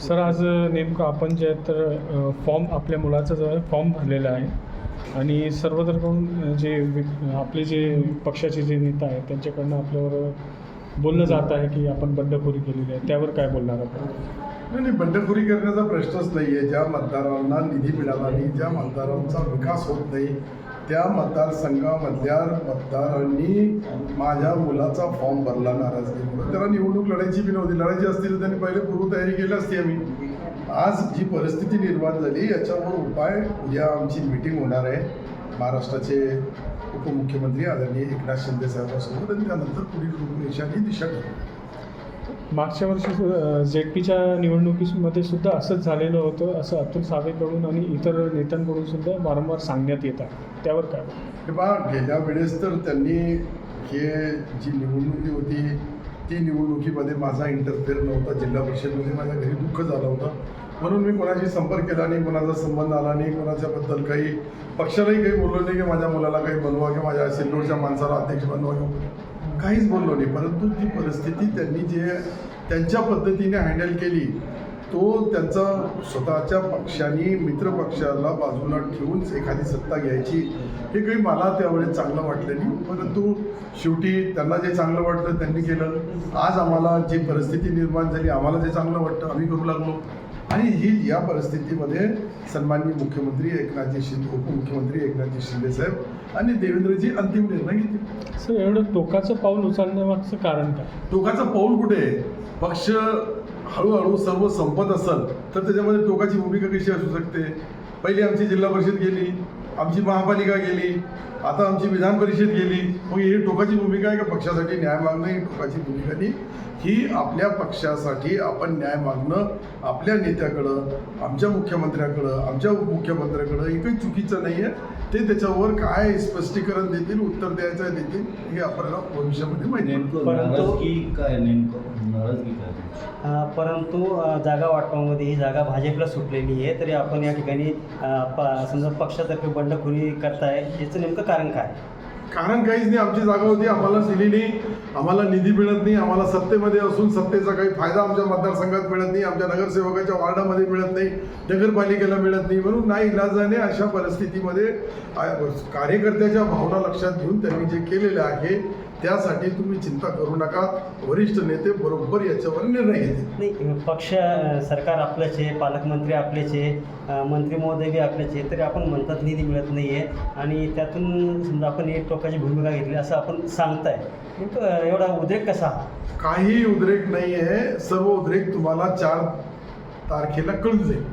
Sir आज नेमकं आपण जे आहे तर फॉर्म आपल्या मुलाचा जो आहे फॉर्म भरलेला आहे आणि सर्वतर्फून आपले जे पक्षाचे जे नेता आहेत त्यांच्याकडनं आपल्यावर बोललं जात आहे की आपण बंडखोरी केलेली आहे, त्यावर काय बोलणार आपण? नाही, बंडखोरी करण्याचा प्रश्नच नाही आहे. ज्या मतदारांना निधी मिळाला नाही, ज्या मतदारांचा विकास होत नाही, त्या मतदारसंघामधल्या मतदारांनी माझ्या मुलाचा फॉर्म भरला नाराजगीमुळे. त्याला निवडणूक लढायची बी नव्हती. लढायची असती तर त्यांनी पहिले पूर्वतयारी केली असती. आम्ही आज जी परिस्थिती निर्माण झाली याच्यावर उपाय उद्या आमची मीटिंग होणार आहे महाराष्ट्राचे उपमुख्यमंत्री आदरणीय एकनाथ शिंदे साहेबांसोबत आणि त्यानंतर पुढील रूपरेषांनी दिशा ठरवू. मागच्या वर्षी ZPच्या निवडणुकीमध्ये सुद्धा असंच झालेलं होतं असं अतुल सावेकडून आणि इतर नेत्यांकडून सुद्धा वारंवार सांगण्यात येत आहे, त्यावर काय? हे पहा, गेल्या वेळेस तर त्यांनी हे जी निवडणुकी होती ती निवडणुकीमध्ये माझा इंटरफेअर नव्हता. जिल्हा परिषदमध्ये माझ्या घरी दुःख झालं होतं म्हणून मी कोणाशी संपर्क केला नाही, कोणाचा संबंध आला नाही, कोणाच्याबद्दल काही पक्षालाही काही बोललो नाही की माझ्या मुलाला काही बनवा किंवा माझ्या सिल्लोडच्या माणसाला अध्यक्ष बनवा किंवा काहीच बोललो नाही. परंतु ती परिस्थिती त्यांनी जे त्यांच्या पद्धतीने हँडल केली तो त्यांचा स्वतःच्या पक्षाने मित्रपक्षाला बाजूला ठेवून एखादी सत्ता घ्यायची हे काही मला त्यावेळेस चांगलं वाटलं नाही. परंतु शेवटी त्यांना जे चांगलं वाटलं त्यांनी केलं. आज आम्हाला जी परिस्थिती निर्माण झाली आम्हाला जे चांगलं वाटतं आम्ही करू लागलो आणि या परिस्थितीमध्ये सन्माननीय मुख्यमंत्री एकनाथजी शिंदे, उपमुख्यमंत्री एकनाथजी शिंदे साहेब आणि देवेंद्रजी अंतिम निर्णय घेतील. सर एवढं टोकाचं पाऊल उचलण्यामागचं कारण काय? टोकाचं पाऊल कुठे आहे? पक्ष हळूहळू सर्व संपत असेल तर त्याच्यामध्ये टोकाची भूमिका कशी असू शकते? पहिली आमची जिल्हा परिषद गेली, आमची महापालिका गेली, आता आमची विधान परिषद गेली. मग ही टोकाची भूमिका आहे का? पक्षासाठी न्याय मागणं ही टोकाची भूमिका नाही. ही आपल्या पक्षासाठी आपण न्याय मागणं आपल्या नेत्याकडं, आमच्या मुख्यमंत्र्याकडं, आमच्या उपमुख्यमंत्र्याकडं हे काही चुकीचं नाही आहे. ते त्याच्यावर काय स्पष्टीकरण देतील, उत्तर द्यायचं देतील हे आपल्याला भविष्यामध्ये माहिती. परंतु जागा वाटपामध्ये ही जागा भाजपला सुटलेली आहे, तरी आपण या ठिकाणी समजा पक्षातर्फे बंडखोरी करताय, याचं नेमकं कारण काय? कारण काहीच नाही. आमची जागा होती, आम्हाला दिली नाही, आम्हाला निधी मिळत नाही, आम्हाला सत्तेमध्ये असून सत्तेचा काही फायदा आमच्या मतदारसंघात मिळत नाही, आमच्या नगरसेवकाच्या वार्डामध्ये मिळत नाही, नगरपालिकेला मिळत नाही. म्हणून नाही इलाजाने अशा परिस्थितीमध्ये कार्यकर्त्याच्या भावना लक्षात घेऊन त्यांनी जे केलेलं आहे त्यासाठी तुम्ही चिंता करू नका. वरिष्ठ नेते बरोबर याच्यावर निर्णय घेतील. नाही, पक्ष सरकार आपलंच आहे, पालकमंत्री आपलेच आहे, मंत्री महोदय बी आपलेच आहे, तरी आपण म्हणतात निधी मिळत नाही आहे आणि त्यातून समजा आपण एक टोकाची भूमिका घेतली असं आपण सांगताय. नेमकं एवढा उद्रेक कसा? काही उद्रेक नाही आहे. सर्व उद्रेक तुम्हाला 4 तारखेला कळून जाईल.